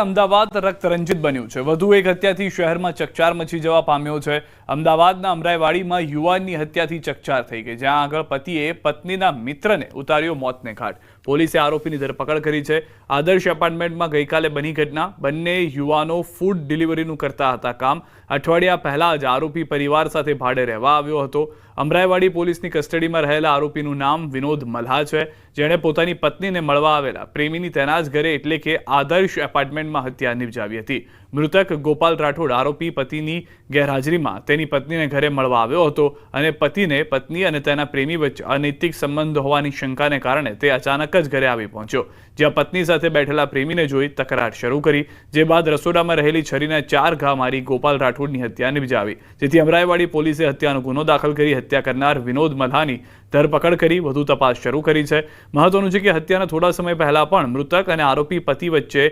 અમદાવાદ રક્તરંજિત બન્યું છે। વધુ એક હત્યાથી શહેરમાં ચકચાર મચી જવા પામ્યો છે। અમદાવાદના અમરાઈવાડીમાં યુવાનની હત્યાથી ચકચાર થઈ ગઈ, જ્યાં આગળ પતિએ પત્નીના મિત્રને ઉતાર્યો મોતને ઘાટ। પોલીસે આરોપીની ધરપકડ કરી છે। આદર્શ એપાર્ટમેન્ટમાં ગઈકાલે બની ઘટના। બંને યુવાનો ફૂડ ડિલિવરીનું કરતા હતા કામ। અઠવાડિયા પહેલા જ આરોપી પરિવાર સાથે ભાડે રહેવા આવ્યો હતો। અમરાઈવાડી પોલીસની કસ્ટડીમાં રહેલા આરોપીનું નામ વિનોદ મલ્હા છે, જેણે પોતાની પત્નીને મળવા આવેલા પ્રેમીની તેના જ ઘરે એટલે કે આદર્શ એપાર્ટમેન્ટમાં હત્યા નિપજાવી હતી। મૃતક ગોપાલ રાઠોડ આરોપી પતિની ગેરહાજરીમાં તેની પત્નીને ઘરે મળવા આવ્યો હતો અને પતિને પત્ની અને તેના પ્રેમી વચ્ચે અનૈતિક સંબંધ હોવાની શંકાને કારણે તે અચાનક જ ઘરે આવી પહોંચ્યો, જ્યાં પત્ની સાથે બેઠેલા પ્રેમીને જોઈ તકરાર શરૂ કરી, જે બાદ રસોડામાં રહેલી છરીના 4 ઘા મારી ગોપાલ રાઠોડની હત્યા નિપજાવી, જેથી અમરાઈવાડી પોલીસે હત્યાનો ગુનો દાખલ કરી હત્યા કરનાર વિનોદ મલ્હાની ધરપકડ કરી વધુ તપાસ શરૂ કરી છે। મહત્વનું છે કે હત્યાના થોડા સમય પહેલા પણ મૃતક અને આરોપી પતિ વચ્ચે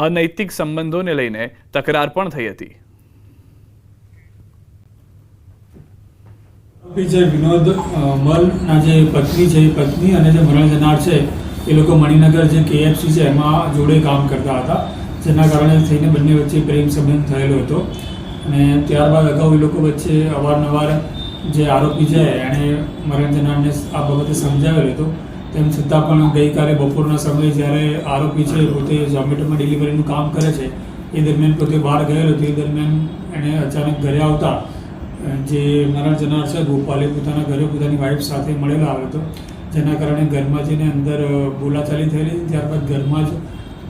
અનૈતિક સંબંધોને લઈને તકરાર પણ થઈ હતી। વિનોદ મલના જે પત્ની છે, પત્ની અને જે મરણ જનાર છે, એ લોકો મણિનગર જે KFC છે એમાં જોડે કામ કરતા હતા, જેના કારણે થઈને બંને વચ્ચે પ્રેમ સંબંધ થયેલો હતો અને ત્યારબાદ અગાઉ એ લોકો વચ્ચે અવારનવાર જે આરોપી છે એણે મરણ જનારને આ બાબતે સમજાવેલો હતો। તેમ છતાં પણ ગઈકાલે બપોરના સમયે જ્યારે આરોપી છે પોતે ઝોમેટોમાં ડિલિવરીનું કામ કરે છે, એ દરમિયાન પોતે બહાર ગયેલો હતો। એ દરમિયાન એણે અચાનક ઘરે આવતા જે મરણ જનાર છે ગોપાલે પોતાના ઘરે પોતાની વાઈફ સાથે મળેલો આવ્યો હતો, જેના કારણે ઘરમાં જઈને અંદર બોલાચાલી થયેલી। ત્યારબાદ ઘરમાં જ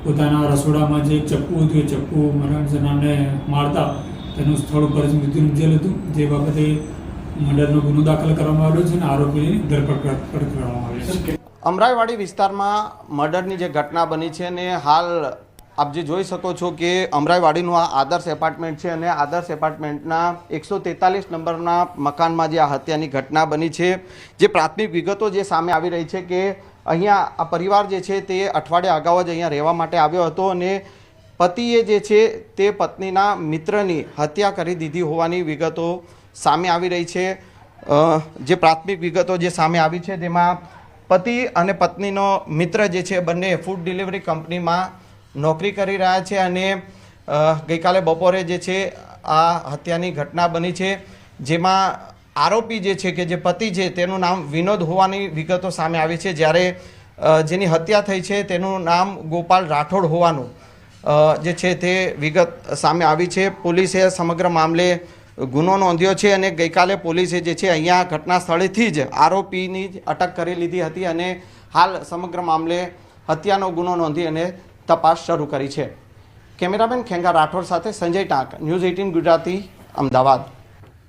પોતાના રસોડામાં જે ચપ્પુ હતું એ ચપ્પુ મરણ જનારને મારતા તેનું સ્થળ ઉપર જ મૃત્યુ નિપજેલ હતું, જે બાબતે મર્ડરનો ગુનો દાખલ કરવામાં આવ્યો છે અને આરોપીની ધરપકડ કરવામાં આવી છે। અમરાઈવાડી વિસ્તારમાં મર્ડરની જે ઘટના બની છે ને હાલ આપ જે જોઈ શકો છો કે અમરાઈવાડીનું આ આદર્શ એપાર્ટમેન્ટ છે અને આદર્શ એપાર્ટમેન્ટના 143 નંબરના મકાનમાં જે આ હત્યાની ઘટના બની છે, જે પ્રાથમિક વિગતો જે સામે આવી રહી છે કે અહીંયા આ પરિવાર જે છે તે અઠવાડિયા અગાઉ જ અહીંયા રહેવા માટે આવ્યો હતો અને પતિએ જે છે તે પત્નીના મિત્રની હત્યા કરી દીધી હોવાની વિગતો સામે આવી રહી છે। જે પ્રાથમિક વિગતો જે સામે આવી છે તેમાં પતિ અને પત્નીનો મિત્ર જે છે બંને ફૂડ ડિલિવરી કંપનીમાં નોકરી કરી રહ્યા છે અને ગઈકાલે બપોરે જે છે આ હત્યાની ઘટના બની છે, જેમાં આરોપી જે છે કે જે પતિ છે તેનું નામ વિનોદ હોવાની વિગતો સામે આવી છે, જ્યારે જેની હત્યા થઈ છે તેનું નામ ગોપાલ રાઠોડ હોવાનું જે છે તે વિગત સામે આવી છે। પોલીસે સમગ્ર મામલે ગુનો નોંધ્યો છે અને ગઈકાલે પોલીસે જે છે અહીંયા ઘટના સ્થળેથી જ આરોપીની અટક કરી લીધી હતી અને હાલ સમગ્ર મામલે હત્યાનો ગુનો નોંધી અને તપાસ શરૂ કરી છે। કેમેરામેન ખેંગા રાઠોડ સાથે સંજય ટાંક, ન્યૂઝ 18 ગુજરાતી, અમદાવાદ।